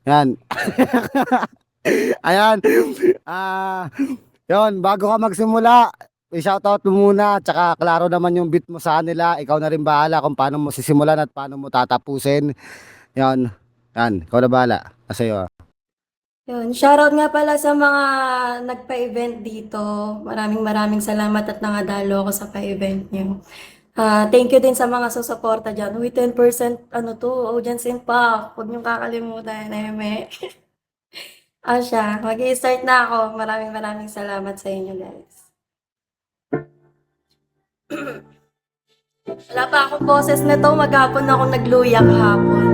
Yan. Ayan. Ah, yon, bago ka magsimula, i-shoutout mo muna, tsaka klaro naman yung beat mo sa kanila. Ikaw na rin bahala kung paano mo sisimulan at paano mo tatapusin. Yan. Yan, ikaw na bahala. Kasi Yun, shoutout nga pala sa mga nagpa-event dito. Maraming salamat at nangadalo ako sa pa-event niyo. Thank you din sa mga susuporta dyan. Uy, 10% ano to, audience impact. Huwag niyong kakalimutan, Eme. Siya, mag-i-start na ako. Maraming salamat sa inyo, guys. Wala pa akong boses na to, maghapon ako nagluya kahapon.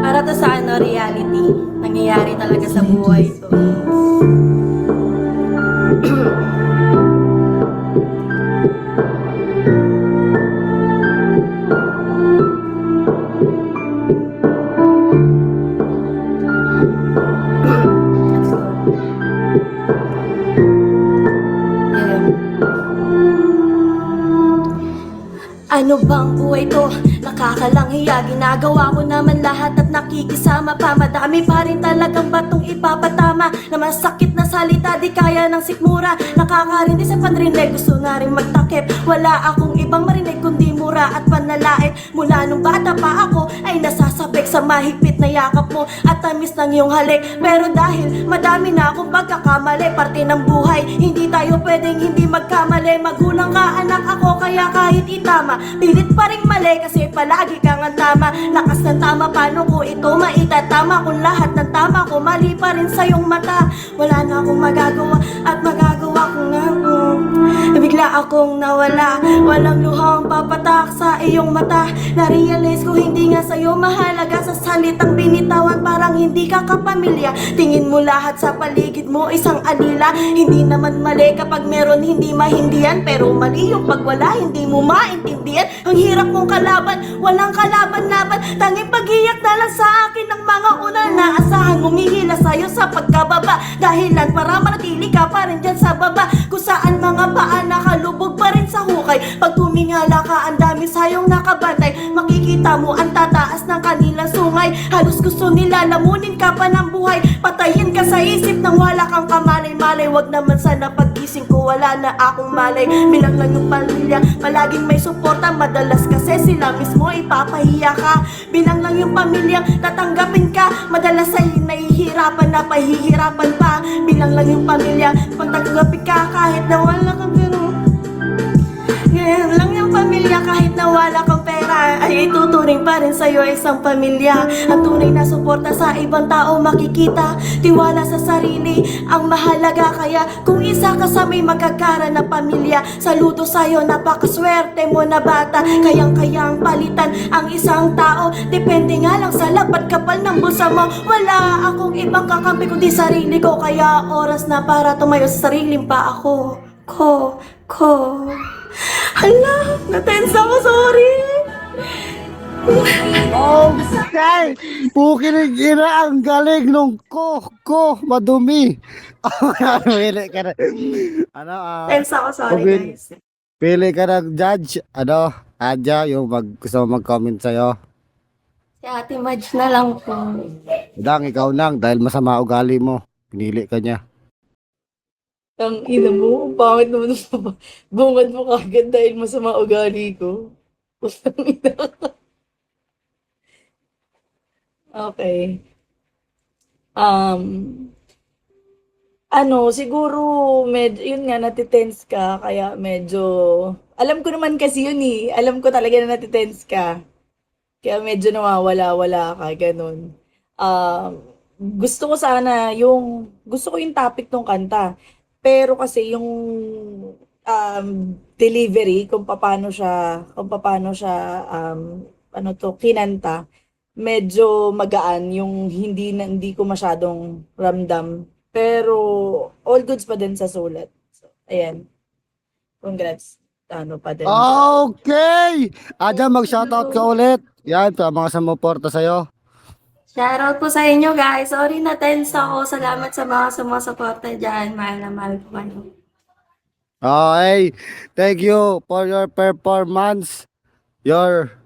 Para to sa ano, reality. Nangyayari talaga sa buhay to. Let's go. Ano bang buhay to? Nakakalanghiya, ginagawa ko naman lahat at nakikisama pa. Madami pa rin talagang batong ipapatama, na masakit na salita di kaya ng sikmura. Nakakarinig sa panrinig, gusto na rin magtakip. Wala akong ibang marinig kundi mura at panalait. Mula nung bata pa ako ay nasasabik sa mahigpit na yakap mo at tamis ng iyong halik. Pero dahil madami na akong pagkakamali, parte ng buhay, hindi tayo pwedeng hindi magkamali. Magulang ka, anak ako, kaya kahit itama, pilit pa rin mali kasi palagi kang ang tama. Lakas ng tama, paano ko ito maitatama kung lahat ng tama ko mali pa rin sa iyong mata? Wala na akong magagawa at magagawa ko nga bigla akong nawala, walang luhang papatak sa iyong mata. Na-realize ko hindi nga sa'yo mahalaga, sa salitang binitawan parang hindi ka kapamilya. Tingin mo lahat sa paligid mo isang alila. Hindi naman mali kapag meron hindi mahindihan, pero mali yung pag wala hindi mo maintindihan. Ang hirap mong kalaban, walang kalaban-laban, tanging pag-iyak na lang sa akin ng mga una na asahan humihila sa'yo sa pagkababa. Dahilan para manatili ka pa rin dyan sa baba, kung saan mga paa nakalubog pa rin sa hukay. Pag tumingala ka, ang dami sayong nakabantay. Makikita mo ang tataas ng kanilang sungay. Halos gusto nila lamunin ka pa ng buhay, patayin ka sa isip nang wala kang kamalay-malay. Wag naman sana pag-gising ko wala na akong malay. Bilang lang yung pamilya, palaging may suporta. Madalas kasi sila mismo ipapahiya ka. Bilang lang yung pamilyang tatanggapin ka, madalas ay nahihirapan na pahihirapan pa. Bilang lang yung pamilya, pagtanggapin ka kahit na wala kang pero. Ngayon lang yung pamilya kahit na wala kang pera, ay ituturing pa rin sa'yo isang pamilya. Ang tunay na suporta sa ibang tao makikita, tiwala sa sarili ang mahalaga. Kaya kung isa ka sa may magkakara na pamilya, saludo sa'yo, napakaswerte mo na bata. Kayang-kayang palitan ang isang tao, depende nga lang sa lapat kapal ng bulsa mo. Wala akong ibang kakampi kundi sarili ko, kaya oras na para tumayo sa sariling pa ako. Ko. Hala, natense ako, sorry. okay. Pukinig ina, ang galing nung madumi. Pili ka na. Ano, Tense ako, sorry pili, guys. pili ka ng judge. Ano, Adja, yung gusto mo mag-comment sa'yo. Si Ate Madge na lang po. Dang, ikaw nang, dahil masama ugali mo. Pinili ka niya. Ang ina mo, ang pangit naman sa bungad mo kagad dahil masama ugali ko. Putang ina. Okay. Um, siguro, yun nga, natitense ka, kaya medyo, alam ko naman kasi yun eh. Alam ko talaga na natitense ka. Kaya medyo nawawala-wala ka, ganun. Gusto ko sana gusto ko yung topic ng kanta. Pero kasi yung delivery, kung paano siya, ano to, kinanta, medyo magaan yung hindi ko masyadong ramdam. Pero all goods pa din sa sulat. So, ayan. Congrats. Ano pa din. Okay! Adja, mag-shoutout ka ulit. Yan, para mga sumuporta sa'yo. Shoutout po sa inyo guys. Sorry na tense ako. Salamat sa mga sumusuporta dyan. Mahal na mahal ko kayo. Okay, thank you for your performance. Your